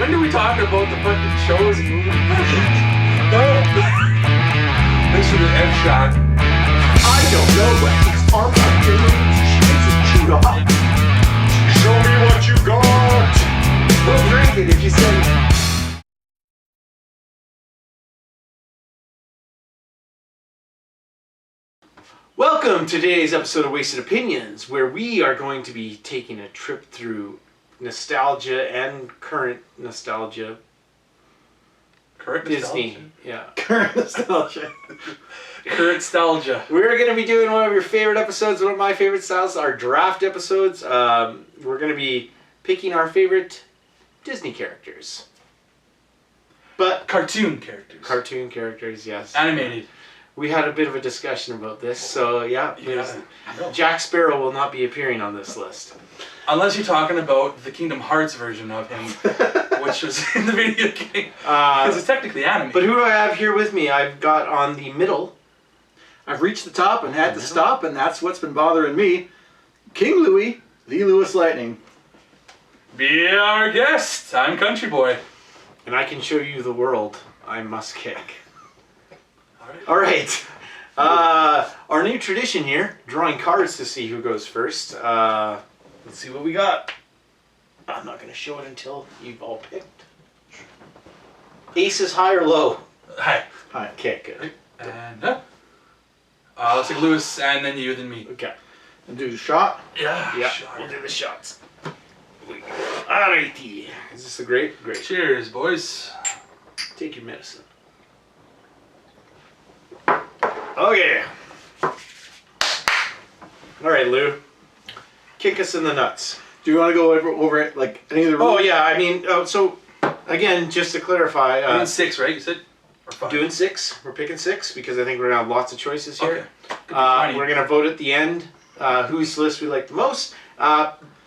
When do we talk about the fucking shows and movies? Thanks for the F shot. I don't know, but these arms are feeling chewed up. Show me what you got. We'll drink it if you say. Welcome to today's episode of Wasted Opinions, where we are going to be taking a trip through nostalgia and current nostalgia. Current Disney, nostalgia? yeah. Current nostalgia. Current nostalgia. We're going to be doing one of your favorite episodes, one of my favorite styles, our draft episodes. We're going to be picking our favorite Disney characters. But Cartoon characters. cartoon characters, yes. Animated. We had a bit of a discussion about this, so yeah. Yeah. Jack Sparrow will not be appearing on this list. Unless you're talking about the Kingdom Hearts version of him, which was in the video game. Because it's technically animated. But who do I have here with me? I've got on the middle. I've reached the top and had to stop, and that's what's been bothering me. King Louis, the Lewis Lightning. Be our guest. I'm CountryBoy. And I can show you the world. I'm MussKeg. Alright. Alright. Our new tradition here, drawing cards to see who goes first. Let's see what we got. I'm not going to show it until you've all picked. Ace is high or low? Hi. Hi. Okay, good. And let's take Lewis and then you, then me. Okay. And do the shot. Yeah. Yeah, Sure. we'll do the shots. Alrighty. Is this a grape? Great. Cheers, boys. Take your medicine. Okay. Alright, Lou. Kick us in the nuts. Do you want to go over it, like any of the rules? Oh, yeah, I mean, so, again, just to clarify. Doing 6, right? You said? Or 5? Doing 6. We're picking 6 because I think we're going to have lots of choices here. Okay. Could be 20. We're going to vote at the end whose list we like the most.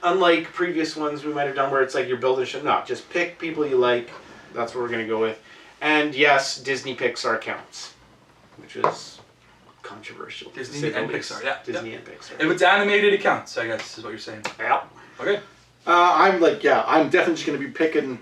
Unlike previous ones we might have done where it's like you're building shit. No, just pick people you like. That's what we're going to go with. And yes, Disney Pixar counts, which is controversial. to say Disney the and least. Pixar, yeah. Disney and Pixar. If it's animated, it counts, I guess, is what you're saying. Yeah. Okay. I'm definitely just going to be picking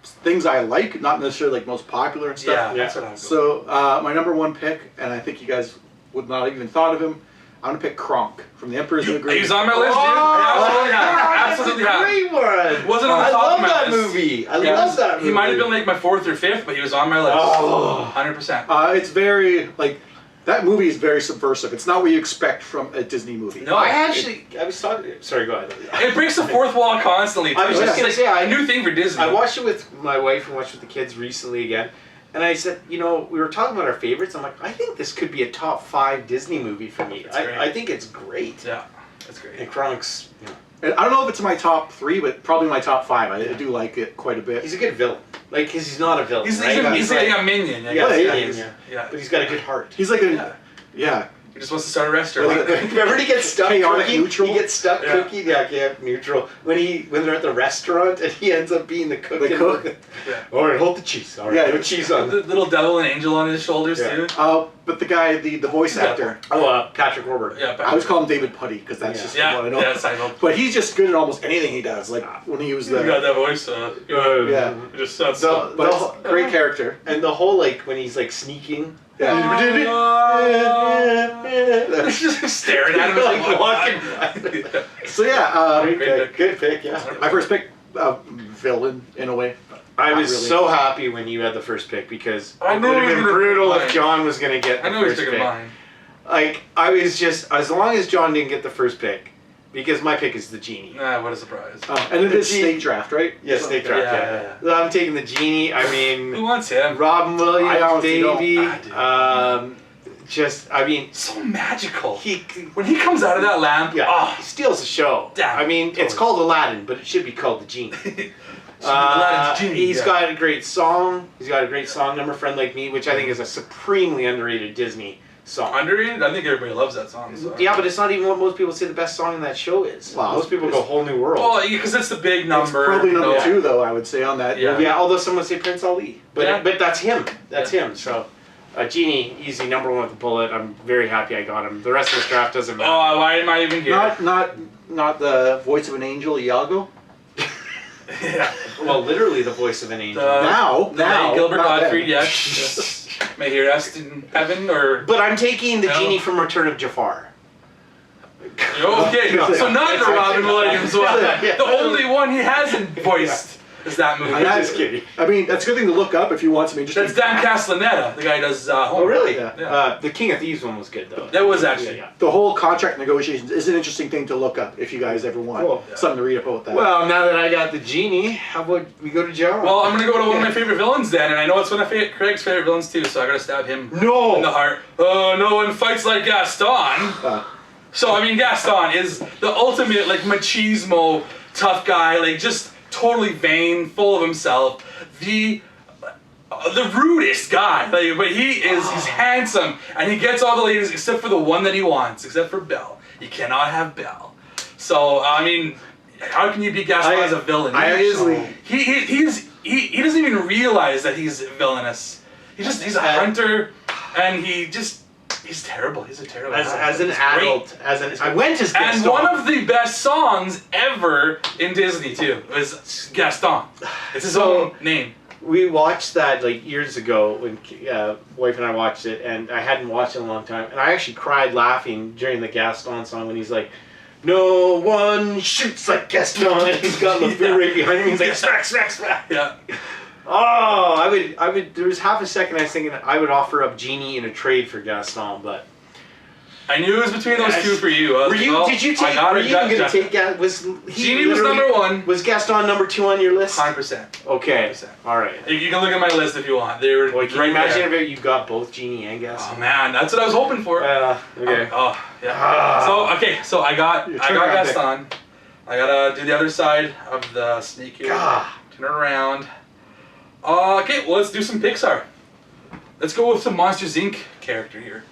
things I like, not necessarily like most popular and stuff. Yeah, that's what I would go. So my number one pick, and I think you guys would not have even thought of him, I'm going to pick Kronk from The Emperor's New Groove. He's on my list, dude. Absolutely have. Great one. Wasn't on the I top love of my that list. movie. I Yeah, love that movie. He might have been like my 4th or 5th, but he was on my list. Oh. 100%. It's very, like, that movie is very subversive. It's not what you expect from a Disney movie. No, I was talking. Sorry, go ahead. It breaks the fourth wall constantly. I was too. just gonna say, a new thing for Disney. I watched it with my wife and watched it with the kids recently again, and I said, we were talking about our favorites. I'm like, I think this could be a top 5 Disney movie for me. I think it's great. Yeah, that's great. And Kronk's, And I don't know if it's my top 3, but probably my top 5. I do like it quite a bit. he's a good villain. Like, because he's not a villain. He's right? like a minion. I Yeah, guess. yeah. But he's got a good heart. He's like a, yeah. He just wants to start a restaurant. Remember he gets stuck Chaotic cooking? neutral? He gets stuck Yeah. cooking? Yeah, neutral. When they're at the restaurant and he ends up being the cook. The cook. Yeah. Alright, hold the cheese. Alright, Yeah, put cheese on. The little devil and angel on his shoulders Yeah. too. But the guy, the voice actor, Patrick Warburton. Yeah, I always call him David Putty because that's just yeah, what I know. yeah, I know. But he's just good at almost anything he does. Like when he was You got the, that voice. yeah. It just sounds The- but it's a great character. And the whole, like, when he's, like, sneaking. It's just staring at him Like, walking by. So yeah, Great Great pick. Good pick, yeah. my first pick, villain in a way. I Not was really. so happy when you had the first pick because I it knew would he have been was gonna brutal pick if mine. John was going to get the I know he's first taking pick. mine. Like, I was just, as long as John didn't get the first pick, because my pick is the Genie. Nah, what a surprise. And it is Gee. state draft, right? Yes, they draft. Yeah, I'm taking the Genie. I mean, Who wants him? Robin I Williams, honestly don't. baby. I do. I mean, So magical. he When he comes out of that lamp, he steals the show. Yeah, I mean, it's totally. called Aladdin, but it should be called the Genie. Aladdin's Genie, He's yeah. got a great song. He's got a great song, Number Friend Like Me, which I think is a supremely underrated Disney song. Underrated? I think everybody loves that song. So. Yeah, but it's not even what most people say the best song in that show is. Wow. Most people go Whole New World. Well, because it's the big number. It's probably number no. 2 though. I would say on that. Yeah. Yeah, although some would say Prince Ali. But Yeah. but that's him. That's him. So, Genie, easy, number 1 with the bullet. I'm very happy I got him. The rest of this draft doesn't matter. Oh, why am I even here? Not the voice of an angel, Iago. Yeah. Well, literally the voice of an angel. Now, Gilbert not then. Gottfried, yes. May he rest in heaven, or... But I'm taking the No. genie from Return of Jafar. Okay, so neither Robin Williams was. Yeah. The only one he hasn't voiced is that movie. And Just kidding. I mean, that's a good thing to look up if you want some interesting. That's Dan Castellaneta, the guy who does Oh, Homer. really? Yeah. The King of Thieves one was good, though. That was actually... Yeah. The whole contract negotiations is an interesting thing to look up if you guys ever want Cool. something to read about that. Well, now that I got the genie, how about we go to John? Well, I'm gonna go to one of my favorite villains then, and I know it's one of Craig's favorite villains too, so I gotta stab him no! in the heart. Oh, no one fights like Gaston. So, I mean, Gaston is the ultimate, like, machismo tough guy, like, just totally vain, full of himself. The rudest guy, like, but he's handsome, and he gets all the ladies except for the one that he wants, except for Belle. You cannot have Belle. So, I mean, how can you beat Gaston as a villain? He doesn't even realize that he's villainous. He's a hunter, and he's terrible. He's a terrible guy. As an He's adult, great. I went as Gaston. And one of the best songs ever in Disney too was Gaston. It's his own name. We watched that like years ago when wife and I watched it, and I hadn't watched it in a long time, and I actually cried laughing during the Gaston song when he's like, "No one shoots like Gaston," and he's got LeFou right behind him. He's like, "Smack, smack, smack." Yeah. Oh, I would. There was half a second I was thinking I would offer up Genie in a trade for Gaston, but I knew it was between those two for you. Were you even going to take Gaston? Was Genie was number one. Was Gaston number 2 on your list? 100%. Okay. 100%. All right. You can look at my list if you want. They were. Well, can you imagine if you got both Genie and Gaston? Oh man, that's what I was hoping for. Okay. Oh yeah. So I got Gaston. I gotta do the other side of the snake here. God. Turn it around. Okay, well let's do some Pixar. Let's go with some Monsters Inc. character here.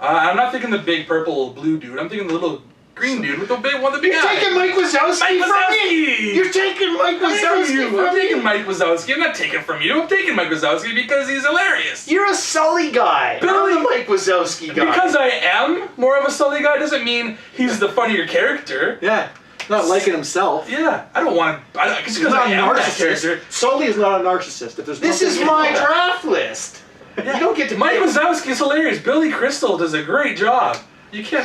I'm not thinking the big purple blue dude. I'm thinking the little green dude with the big one. The big You're eye. taking Mike Wazowski Mike from me! Wazowski! You're taking Mike Wazowski I'm from taking me! Mike Wazowski. I'm not taking from you. I'm taking Mike Wazowski because he's hilarious. You're a Sully guy. Billy- I'm the Mike Wazowski guy. Because I am more of a Sully guy doesn't mean he's the funnier character. Yeah, not liking himself. Yeah, I don't want to. Because He's not I a am that narcissist. character. Sully is not a narcissist. If there's This one is thing my you know. draft list. Yeah. You don't get to Mike pick. Wazowski's hilarious. Billy Crystal does a great job. You can't.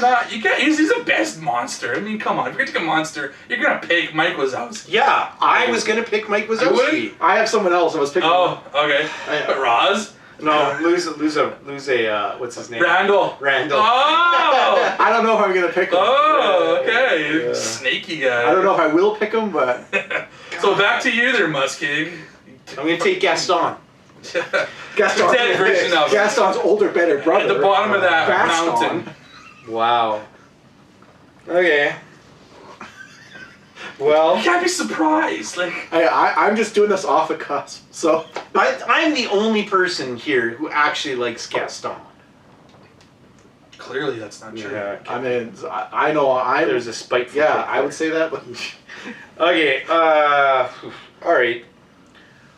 He's the best monster. I mean, come on. If you're gonna take a monster, you're gonna pick Mike Wazowski. Yeah, I was gonna pick Mike Wazowski. wouldn't? I have someone else. I was picking. Oh, okay. But Roz, No, lose a what's his name? Randall. Randall. Oh. I don't know if I'm gonna pick him. Oh, okay. Yeah. Snaky guy. I don't know if I will pick him, but So back to you there, MussKeg. I'm gonna take Gaston. Gaston's, Dead version of him. Gaston's older, better brother. At the bottom of that Gaston. mountain. Wow. Okay. Well, You can't be surprised. Like, I'm just doing this off the cusp. So I'm the only person here who actually likes Gaston. clearly that's not true. I mean, I know There's a spiteful. Yeah, kid I there. would say that. But Okay. All right.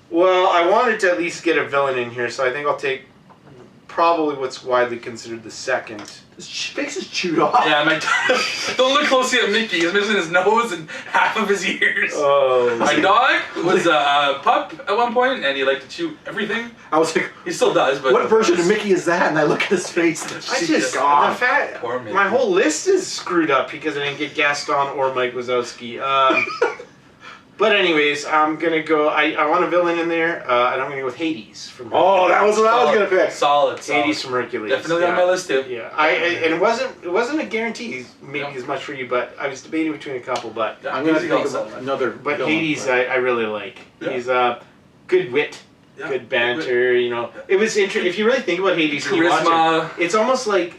Well, I wanted to at least get a villain in here, so I think I'll take probably what's widely considered the second. his face is chewed off. Yeah, don't look closely at Mickey. He's missing his nose and half of his ears. Oh. My dog was a pup at one point, and he liked to chew everything. I was like, He still does, but what version of Mickey is that? And I look at his face. And I it's just gone. the fact Poor Mickey. my whole list is screwed up because I didn't get Gaston or Mike Wazowski. But anyways, I'm gonna go. I want a villain in there, and I'm gonna go with Hades from. Oh, that was what I was gonna pick. Solid. Hades from Hercules. Definitely on my list too. Yeah, and it wasn't a guarantee maybe as much for you, but I was debating between a couple. But Yeah, I'm gonna easy think also. of another. but villain, Hades, but- I really like. Yeah. He's good wit, Yeah. good banter. You know, it was interesting. If you really think about Hades, when you watch Charisma. him, it's almost like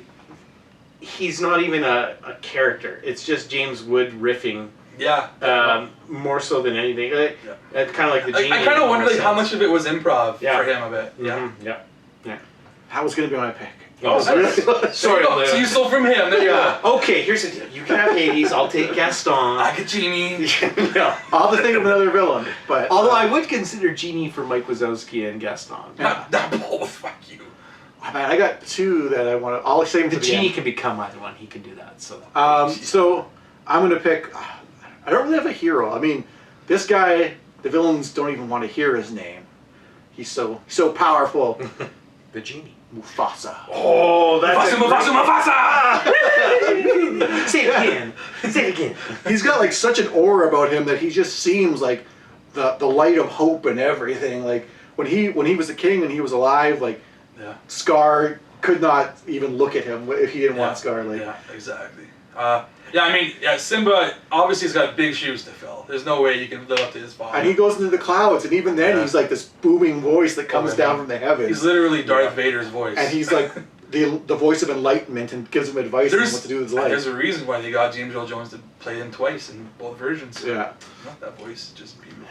he's not even a character. It's just James Wood riffing. Yeah. More so than anything. Kind of like the I genie. kind of wonder like in how a much of it was improv Yeah. for him a bit. sense. Yeah. Mhm, yeah. That was gonna be my pick. Oh, sorry, There you go. So you Lou. stole from him. There you Yeah. go. Okay, here's the deal. You can have Hades. I'll take Gaston. I get Genie. No. I'll have to think of another villain, but Although I would consider Genie for Mike Wazowski and Gaston. Not both. Fuck you. man, I got two that I want to. I'll save them The to the Genie end. can become either one. He can do that. So. So I'm gonna pick. I don't really have a hero. I mean, this guy the villains don't even want to hear his name. He's so powerful. The genie. Mufasa. Oh, that's Mufasa! Say it again. Say it again. He's got like such an aura about him that he just seems like the light of hope and everything. Like when he was the king and he was alive, like Scar could not even look at him if he didn't want Scar. Like exactly. Simba obviously has got big shoes to fill. There's no way you can live up to his father. And he goes into the clouds, and even then he's like this booming voice that comes down from the heavens. He's literally Darth Vader's voice. And he's like the voice of enlightenment and gives him advice on what to do with his life. There's a reason why they got James Earl Jones to play him twice in both versions. Yeah. Not that voice, just beautiful.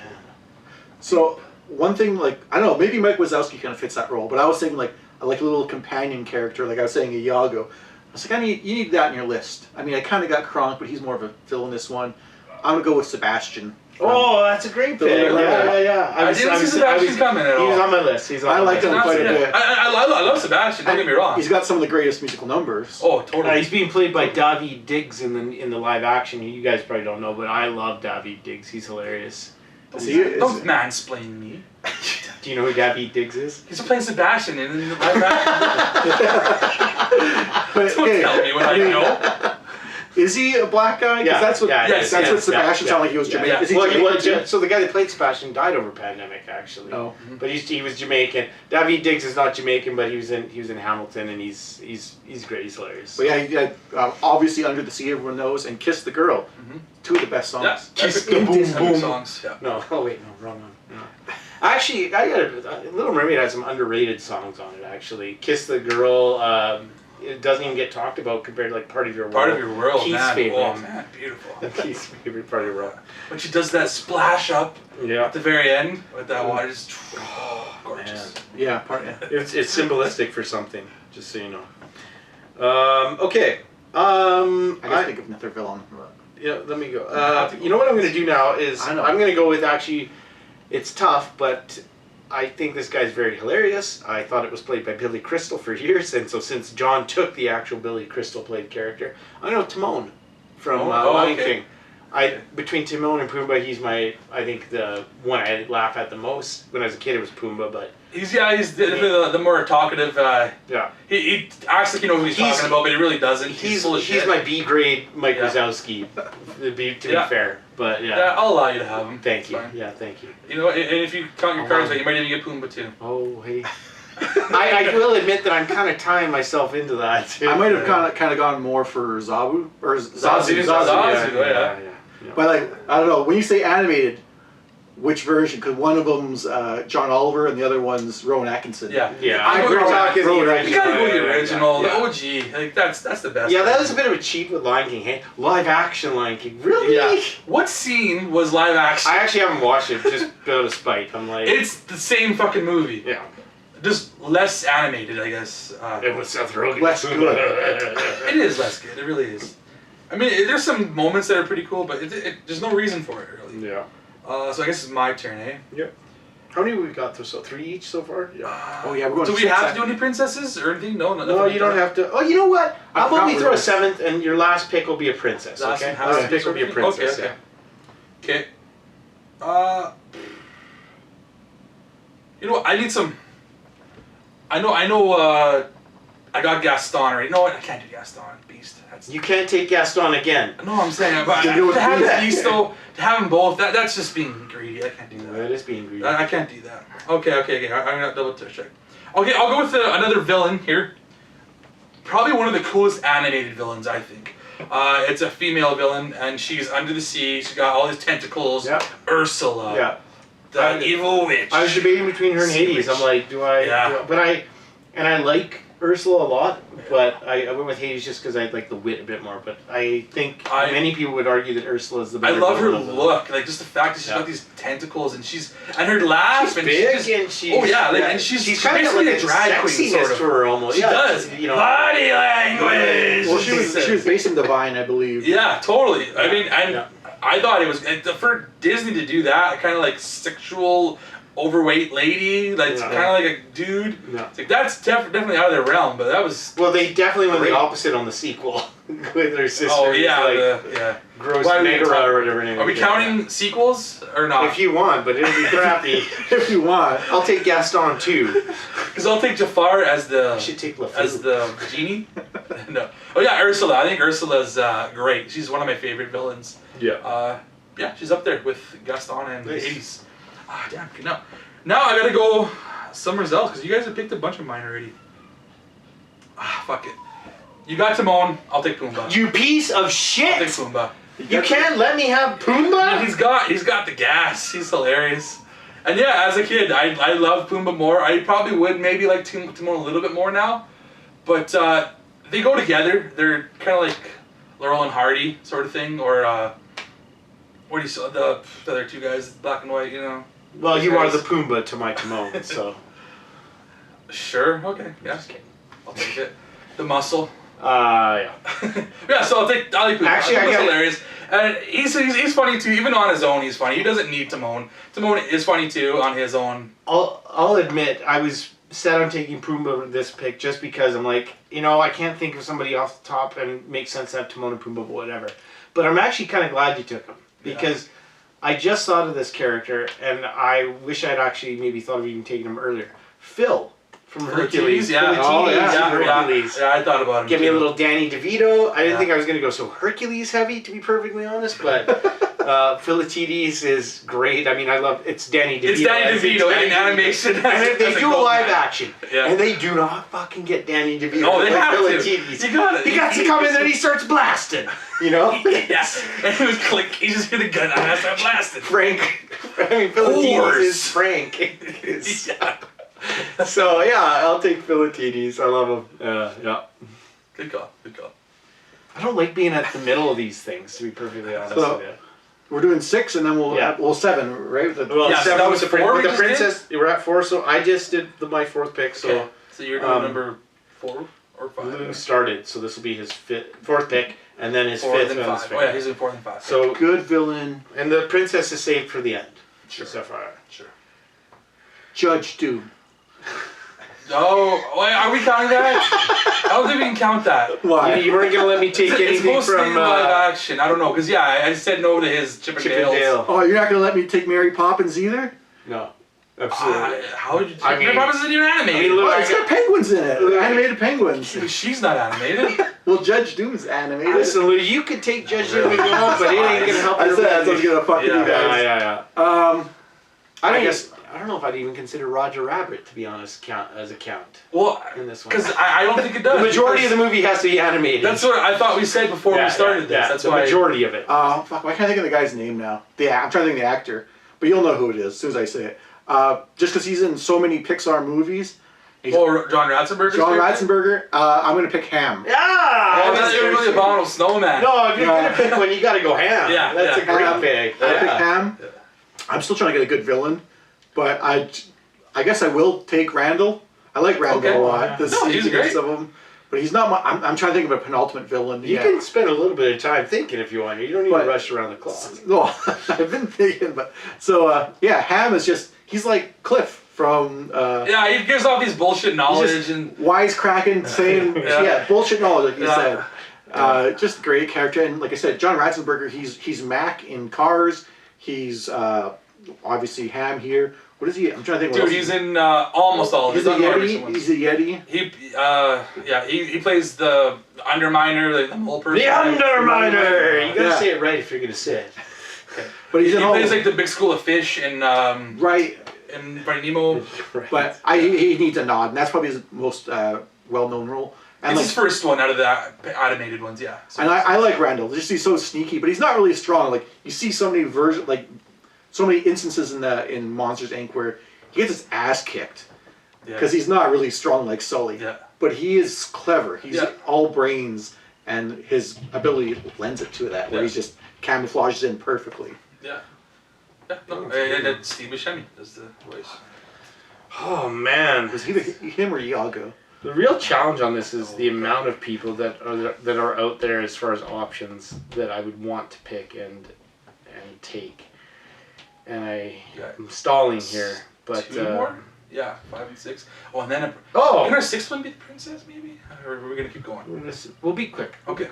So one thing, like, I don't know, maybe Mike Wazowski kind of fits that role, but I was thinking like a little companion character, like I was saying, Iago. I was like, you need that in your list. I mean, I kind of got Kronk, but he's more of a villainous one. I'm going to go with Sebastian. Oh, that's a great pick. Yeah. I didn't see Sebastian coming at all. He was on my list. I like him quite a bit. I love Sebastian, don't get me wrong. He's got some of the greatest musical numbers. Oh, totally. He's being played by Daveed Diggs in the live action. You guys probably don't know, but I love Daveed Diggs. He's hilarious. Don't mansplain me. Do you know who Daveed Diggs is? He's playing Sebastian in the live action. Don't tell me what I know. Is he a black guy? Yeah, that's what. Yes, that's what Sebastian sounded like. He was Jamaican. Yeah. Is he Jamaican? So the guy that played Sebastian died over pandemic, actually. Oh. But he was Jamaican. Daveed Diggs is not Jamaican, but he was in Hamilton, and he's great. He's hilarious. But yeah, he had obviously Under the Sea, everyone knows, and Kiss the Girl. Mm-hmm. Two of the best songs. Yeah. Kiss the Boom Boom. Songs. Yeah. No, wrong one. No. Actually, Little Mermaid has some underrated songs on it. Actually, Kiss the Girl. It doesn't even get talked about compared to like Part of Your World. Part of Your World, Keith's man. favorite. Oh man, beautiful. Keith's favorite Part of Your World. When she does that splash up Yeah. at the very end with that water, just gorgeous. Man. Yeah, It's symbolistic for something, just so you know. Okay. I gotta think of another villain. Yeah, let me go. You know what I'm going to do now is I'm going to go with actually, it's tough, but I think this guy's very hilarious. I thought it was played by Billy Crystal for years, and so since John took the actual Billy Crystal played character, I know Timon from Lion King. Between Timon and Pumbaa, he's I think the one I laugh at the most. When I was a kid, it was Pumbaa, but He's the more talkative. yeah. He acts like he knows what he's talking about, but he really doesn't. He's full of shit. He's my B grade Mike Wazowski, to be fair. But yeah, I'll allow you to have him. Thank you. Fine. Yeah, thank you. You know, and if you count your cards right, you might even get Pumbaa too. Oh, hey. I will admit that I'm kind of tying myself into that. Too. I might have kind of gone more for Zabu or Zazu. Yeah. But like, I don't know. When you say animated, which version? Because one of them's John Oliver and the other one's Rowan Atkinson. Yeah. We're talking the original. You gotta go with the original, the OG. Like that's the best. Yeah, that was a bit of a cheat with Lion King. Hey, live action Lion King, really? Yeah. What scene was live action? I actually haven't watched it, just out of spite. I'm like, it's the same fucking movie. Yeah. Just less animated, I guess. It was Seth Rogen. Less good. It is less good. It really is. I mean, there's some moments that are pretty cool, but there's no reason for it, really. Yeah. So I guess it's my turn, eh? Yep. How many we got? So 3 each so far? Yeah. Oh yeah, we're going. Do we have to do any princesses or anything? No, No, you don't have to. Oh, you know what? How about we throw a seventh, and your last pick will be a princess. Okay. Last pick will be a princess. Okay. Okay. You know what? I need some. I know. I got Gaston already. No, I can't do Gaston. Beast. You can't take Gaston again. No, I'm saying, but to have Beast though, to have them both, that's just being greedy. I can't do that. That is being greedy. I can't do that. Okay. I'm gonna double check. Okay, I'll go with another villain here. Probably one of the coolest animated villains, I think. It's a female villain, and she's under the sea. She's got all these tentacles. Yep. Ursula. Yeah. The evil witch. I was debating between her and Hades. I'm like, do I? Yeah. But I like Ursula a lot, but I went with Hades just because I like the wit a bit more. But I think many people would argue that Ursula is the better. I love her villain. look, like just the fact that she's got these tentacles and her laugh She's and big she's and she's and she's kind of basically like a drag queen sort of. to her almost. She does. You know, Body language. Well, she was based in Divine, I believe. Yeah, totally. I mean, I thought it was for Disney to do that kind of like sexual. Overweight lady, that's kind of like a dude. Yeah. It's like that's definitely out of their realm, but that was. Well, they definitely went the opposite on the sequel. with her sister. Oh yeah, like, yeah. gross Why are we Negra talking- or whatever her name Are we is. counting sequels or not? If you want, but it'll be crappy. If you want. I'll take Gaston too. Because I'll take Jafar as I the should take LeFou. as the genie. No. Oh yeah, Ursula. I think Ursula's great. She's one of my favorite villains. Yeah. Yeah, she's up there with Gaston and Nice. the 80s. Ah, damn. Now I gotta go somewhere else because you guys have picked a bunch of mine already. Ah, fuck it. You got Timon. I'll take Pumbaa. You piece of I'll take shit! Pumbaa. You can't let me have Pumbaa? He's got the gas. He's hilarious. And yeah, as a kid, I love Pumbaa more. I probably would maybe like Timon a little bit more now, but they go together. They're kind of like Laurel and Hardy sort of thing, or what do you say? The other two guys, black and white, you know. Well, you are the Pumbaa to my Timon, so. Sure. Okay. Yeah. I'll take it. The muscle. Yeah. Yeah. So I'll take Pumbaa. Actually, I Pumbaa's got- hilarious. And he's funny too. Even on his own, he's funny. He doesn't need Timon. Timon is funny too on his own. I'll admit, I was set on taking Pumbaa with this pick just because I'm like, I can't think of somebody off the top and it makes sense to have Timon and Pumbaa, but whatever. But I'm actually kind of glad you took him because I just thought of this character and I wish I'd actually maybe thought of even taking him earlier. Phil from Hercules. Yeah. Philly Oh, Tees yeah. from Hercules. Yeah, I thought about him. Give me a too. little Danny DeVito. I didn't Yeah. think I was going to go so Hercules heavy, to be perfectly honest, but Philatides is great. I mean, it's Danny DeVito. It's Danny as DeVito Danny in animation. DeVito. And if they As a do a gold live man. action, Yeah. and they do not fucking get Danny DeVito, No, they like have to. Philatides. You got it. He got to come in and he starts blasting, Yeah. And he was click. You just hear the gun and I start blasting. Frank. I mean, Philatides Horse. is Frank. It's- Yeah. So, yeah, I'll take Philatides. I love him. Yeah. Good call. Good call. I don't like being at the middle of these things, to be perfectly honest So- with you. We're doing 6 and then Yeah. we'll 7, right? Well, Yeah, so 7 that was was the 4 we the just did? princess. We're at 4, so I just did my 4th pick. So Okay. So you're doing um, number 4 or 5? Lou started, so this will be his 4th pick, and then his 4 5th then and his 5. 5th. Oh yeah, he's in 4 and 5. So Good villain, and the princess is saved for the end. Sure. So far. Sure. Judge Doom. Oh, wait, are we counting that? I don't think we can count that. Why? You weren't gonna let me take It's anything mostly from live action. I don't know, because I said no to his Chip and Chip and Dale. Oh, you're not gonna let me take Mary Poppins either? No, absolutely. How would you? I mean- Mary Poppins isn't even animated. look, Oh, it's got penguins in it. Animated penguins. She's not animated. Well, Judge Doom's animated. Listen, Lou, you could take Judge Doom if you want, but it ain't gonna help I your said I was movie. gonna fuck with Yeah. you guys. Yeah. I I guess I don't know if I'd even consider Roger Rabbit, to be honest, count. Well, In this one. because I don't think it does. The majority of because the movie has to be animated. That's what I thought we said before we started this. That's the why. majority of it. fuck, why can't I think of the guy's name now? I'm trying to think of the actor, but you'll know who it is as soon as I say it. Just because he's in so many Pixar movies. Oh, John Ratzenberger. John Ratzenberger. I'm gonna pick Ham. Yeah! Oh, that's really Abominable Snowman. No, if you're gonna pick one, you gotta go Ham. Yeah, That's yeah. a great Ham. pick. I pick Yeah. Ham. I'm still trying to get a good villain, but I guess I will take Randall. I like Randall Okay. a lot. The No, he's sneakiness great. of him, but he's not. I'm trying to think of a penultimate villain. You can spend a little bit of time thinking if you want. You don't need But- to rush around the clock. No, I've been thinking, but so yeah, Ham is he's like Cliff from. Yeah, he gives off these bullshit He's knowledge just and. wisecracking, saying Yeah. bullshit knowledge, like you Yeah. said. Just a great character, and like I said, John Ratzenberger. He's Mac in Cars. He's obviously Ham here. What is he? I'm trying to think. What Dude, else he's in almost all of He's his a Yeti. He's a Yeti. He plays the Underminer, the mole person. The Underminer! You gotta Yeah. say it right if you're gonna say it. But he's He in all plays like the big school of fish in right. Finding Nemo. Right. But he needs a nod, and that's probably his most well-known role. And It's like, his first one out of the animated ones, yeah. So and I like Randall. Just he's so sneaky, but he's not really strong. Like you see so many so many instances in Monsters Inc. where he gets his ass kicked because he's not really strong like Sully. Yeah. But he is clever. He's Yeah. all brains, and his ability lends it to that, where Yeah. he's just camouflages in perfectly. Yeah. Yeah, no, and Steve Buscemi does the voice. Oh man. Was he him or Iago? The real challenge on this is the amount of people that are out there as far as options that I would want to pick and take. And I'm stalling here, but 2 more? Yeah, 5 and 6. Oh, and then oh, can our 6th one be the princess, maybe? Or are we gonna keep going? We'll be quick. Okay.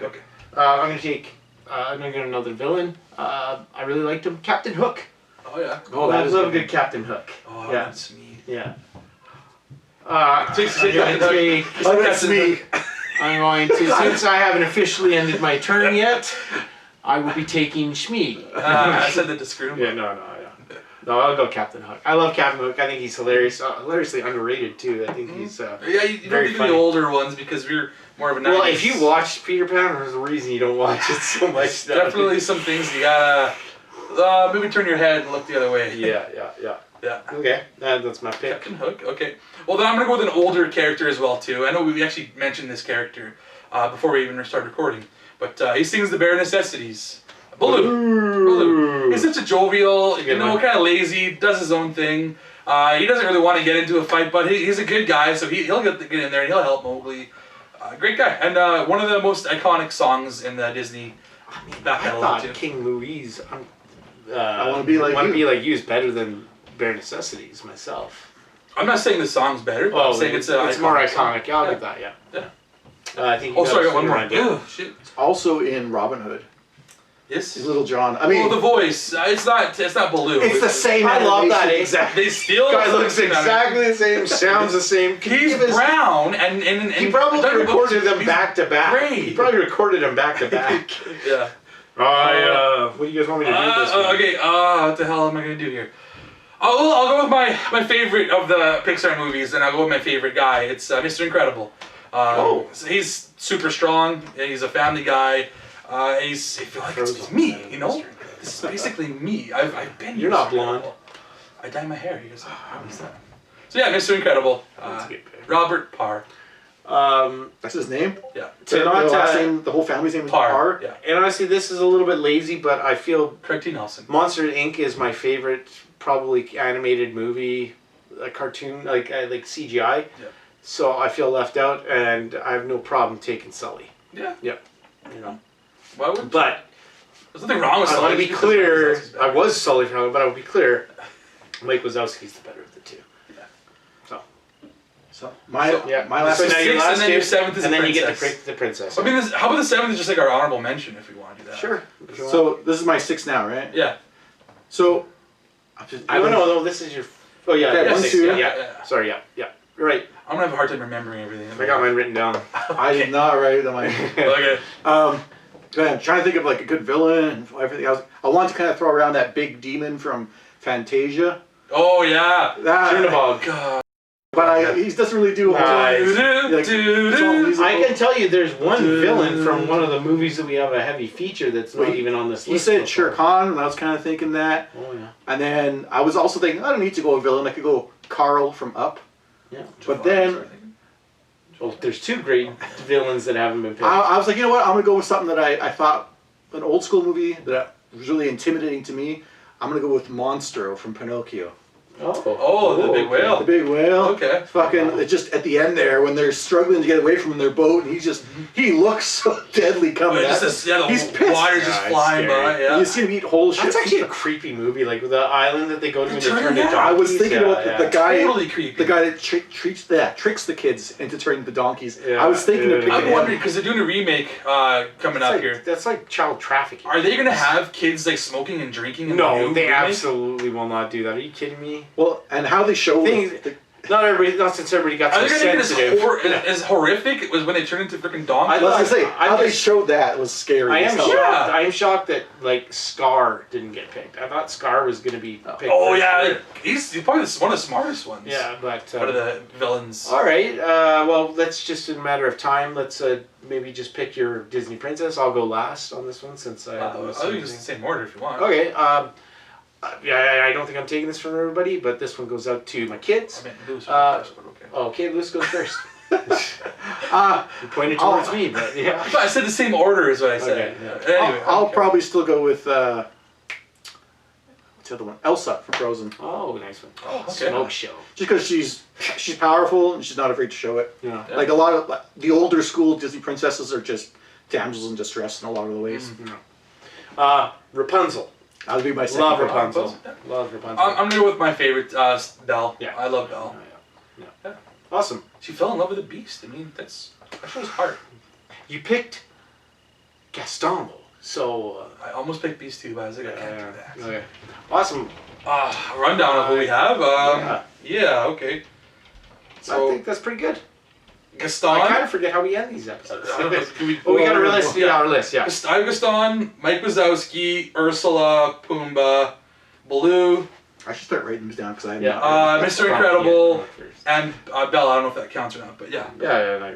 I'm gonna take. I'm gonna get another villain. I really liked him, Captain Hook. Oh yeah. Oh, that I is love a good. good Captain Hook. Oh, Yeah. that's me. Yeah. Take I'm going to take. Oh, that's me. I'm going to, since I haven't officially ended my turn yet, I will be taking Shmi. I said that to screw him. Yeah, no, I'll go Captain Hook. I love Captain Hook. I think he's hilarious. Hilariously underrated, too. I think he's Yeah, you don't very think of funny. the older ones because we're more of a 90s. Well, if you watched Peter Pan, there's a reason you don't watch it so much. definitely some things you gotta maybe turn your head and look the other way. Yeah. Yeah. Okay, that's my pick. Captain Hook. Okay. Well, then I'm gonna go with an older character as well too. I know we actually mentioned this character before we even started recording, but he sings the bare necessities. Baloo. He's such a jovial, good kind one. of lazy, does his own thing. He doesn't really want to get into a fight, but he's a good guy, so he'll get in there and he'll help Mowgli. Great guy, and one of the most iconic songs in the Disney back I catalog thought too. King Louise. I wanna be like you. is better than Bare Necessities myself. I'm not saying the song's better, but I'm saying it's more song. iconic. Yeah, I'll get that. Yeah. Yeah. I think. Oh, sorry, I got one more. Yeah. Oh, shit. Also in Robin Hood. Yes. Little John. I mean, Well, the voice. It's not Baloo. it's the same. I love that animation. exactly. They steal. Guy looks exactly the same. Sounds the same. He's brown, and He probably Dr. recorded Books, them he's back to back. great. He probably recorded them back to back. Yeah. What do you guys want me to do this one? Okay. What the hell am I gonna do here? I'll go with my favorite of the Pixar movies, and I'll go with my favorite guy. It's Mr. Incredible. So he's super strong. And he's a family guy. I feel like it's me. You know, this is basically me. I've been. You're Mr. not blonde. Incredible. I dye my hair. You guys, what is that? So yeah, Mr. Incredible. That's a good pick. Robert Parr. That's his name. Yeah. To not, the last name, the whole family's name is Parr. Yeah. And honestly, this is a little bit lazy, but I feel Craig T. Nelson. Monster Inc. is my favorite, probably animated movie, a cartoon, like CGI. Yeah. So I feel left out, and I have no problem taking Sully. Yeah. You know. Why would? But There's nothing wrong with. I want to Sully, be because clear. Sully's I better. was Sully fan, but I would be clear. Mike Wazowski's the better of the two. So my Yeah. last. So now your six, last and then your two, seventh is and the then you get princess. the princess. I mean, how about the seventh is just like our honorable mention if we want to do that. Sure. If you want. So this is my 6 now, right? Yeah. So I don't know. No, this is your. Oh yeah. Okay, yeah, 1, six, 2. Yeah. Sorry. Yeah. You're right. I'm gonna have a hard time remembering everything. I got mine written down. I did not write it on my. Okay. I'm trying to think of like a good villain and everything else. I want to kind of throw around that big demon from Fantasia. Oh yeah. Chernabog. God. But he doesn't really do a whole Nice. like, it's all musical. I can tell you, there's one villain from one of the movies that we have a heavy feature that's not Well, even on this He list. said before. Shere Khan, and I was kind of thinking that. Oh yeah. And then I was also thinking, I don't need to go a villain. I could go Carl from Up. Yeah. But then Well, there's two great villains that haven't been picked. I was like, you know what? I'm going to go with something that I thought, an old school movie that was really intimidating to me. I'm going to go with Monstro from Pinocchio. Oh, the big whale. The big whale. Okay. Fucking, it just at the end there when they're struggling to get away from their boat, and he looks so deadly coming at them. He's pissed. Water just Yeah, flying scary. by. Yeah. You see him eat whole shit. That's actually a creepy movie, like the island that they go to and they turn turn it into out. I was donkeys. thinking about the guy. Totally creepy. The guy that tricks the kids into turning the donkeys. Yeah, I was thinking of yeah, picking I'm him. wondering because they're doing a remake coming up here. That's like child trafficking. Are they gonna have kids like smoking and drinking? In the No, new they remake? absolutely will not do that. Are you kidding me? Well, and how they show Things- not since everybody got Are so they gonna get sensitive. as horrific as when they turn into freaking donkeys? I was gonna say I'm how they just- showed that was scary. I as am hell. shocked. Yeah. I am shocked that like Scar didn't get picked. I thought Scar was gonna be picked. Oh for yeah, sure. he's probably one of the smartest ones. Yeah, but Out of the villains. all right. Well, let's just in a matter of time. Let's maybe just pick your Disney princess. I'll go last on this one since I. I'll use the same order if you want. Okay. Yeah, I don't think I'm taking this from everybody, but this one goes out to my kids. I meant Lewis first, but okay. Okay, Lewis goes first. Uh, You pointed towards me, but yeah. I said the same order is what I said. Okay, yeah. Anyway, I'll okay. probably still go with what's the other one? Elsa from Frozen. Oh, nice one. Oh, okay. Smoke show. Just because she's powerful and she's not afraid to show it. Yeah. Yeah. Like a lot of the older school Disney princesses are just damsels in distress in a lot of the ways. Rapunzel. That would be my second. Love pick. Rapunzel. Love Rapunzel. I'm gonna go with my favorite, Belle. Yeah. I love Belle. Yeah. Awesome. She fell in love with a beast. I mean, that's That show's hard. You picked Gaston, so. I almost picked these two, but I was like, I can't do that. Okay. Awesome. Rundown of what we have. Yeah, okay. So I think that's pretty good. Gaston. I kind of forget how we end these episodes. I don't know, can we- we got a list. Yeah, our list. Yeah. I have Gaston, Mike Wazowski, Ursula, Pumbaa, Baloo, I should start writing these down because I Yeah. Mr. Incredible, and Belle. I don't know if that counts or not, but yeah. Yeah.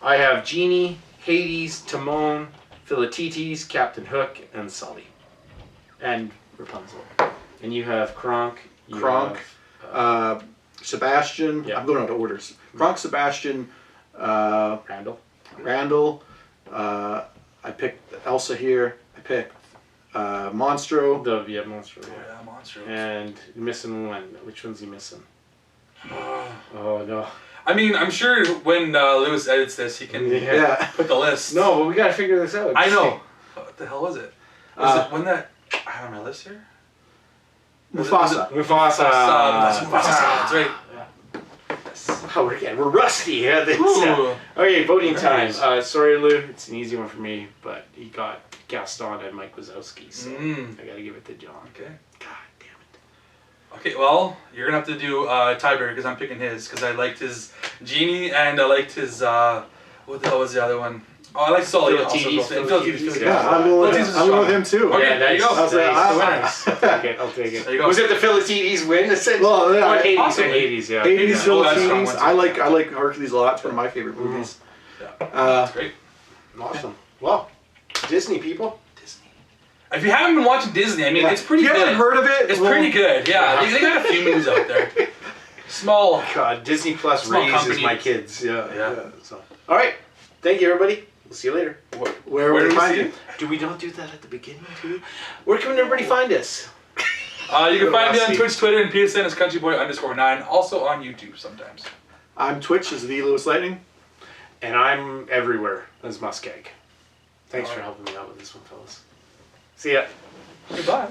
I have Genie, Hades, Timon, Philatites, Captain Hook, and Sully, and Rapunzel. And you have Kronk. Kronk, Sebastian. Yeah. I'm going out of orders. Kronk, Sebastian, Randall. Randall. I picked Elsa here. I picked Monstro. Monster. Oh, yeah, Monster. And you're missing one. Which one's he missing? Oh no. I mean, I'm sure when Lewis edits this, he can Yeah. put the list. No, but we gotta figure this out. I know. What the hell was it? Was it when that? I have my list here. Mufasa. Mufasa. That's right. Oh, we're rusty. Yeah, Ooh. Okay, voting Nice. time. Sorry, Lou. It's an easy one for me, but he got Gaston and Mike Wazowski, so I gotta give it to John. Okay. God damn it. Okay, well, you're gonna have to do tiebreaker because I'm picking his because I liked his Genie and I liked his what the hell was the other one? Oh, I like Sully. Philatides. Yeah, I'm going with him too. Okay, Yeah, there you nice. go. I was like, Nice. I'll take it. There you go. Was it the Philatides win? Well, yeah, Hades, possibly. Hades, yeah. Hades, Yeah. Oh, that's a Philistines. strong one, too. I like Hercules a lot. It's one of my favorite movies. Yeah. That's great. Awesome. Well, Disney people. Disney. If you haven't been watching Disney, I mean, it's pretty You good. haven't heard of it? It's Well, pretty good. Yeah, they got a few movies out there. Small. God, Disney Plus Small raises company. my kids. Yeah. Yeah. So, all right. Thank you, everybody. We'll see you later. Where do would we you find see it? it? Do we not do that at the beginning too? Where can everybody find us? You can find me on Rusty. Twitch, Twitter, and PSN as CountryBoy_9. Also on YouTube sometimes. I'm Twitch as the Lewis Lightning. And I'm everywhere as MussKeg. Thanks All for right. helping me out with this one, fellas. See ya. Goodbye.